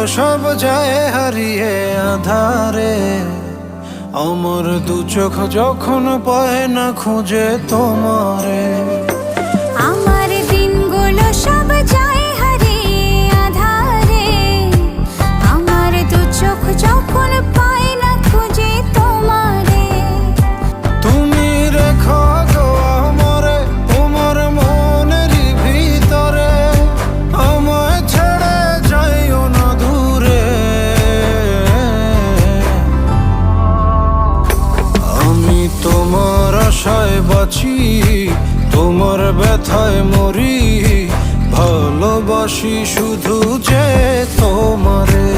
সব যায় হারিয়ে আধারে, আমার দু চোখ যখন পায় না খুঁজে তোমারে। আমার দিনগুলো সব যায় হারিয়ে আধারে, আমার দু চোখ যখন পায় না খুঁজে তোমারে। তুমি রেখো গো আমারে তোমার মনেরই ভিতরে, আমায় ছেড়ে যাইও না দূরে। আমি তোমার আশায় বাঁচি, তোমার ব্যথায় মরি, ভালোবাসি শুধু যে তোমারে।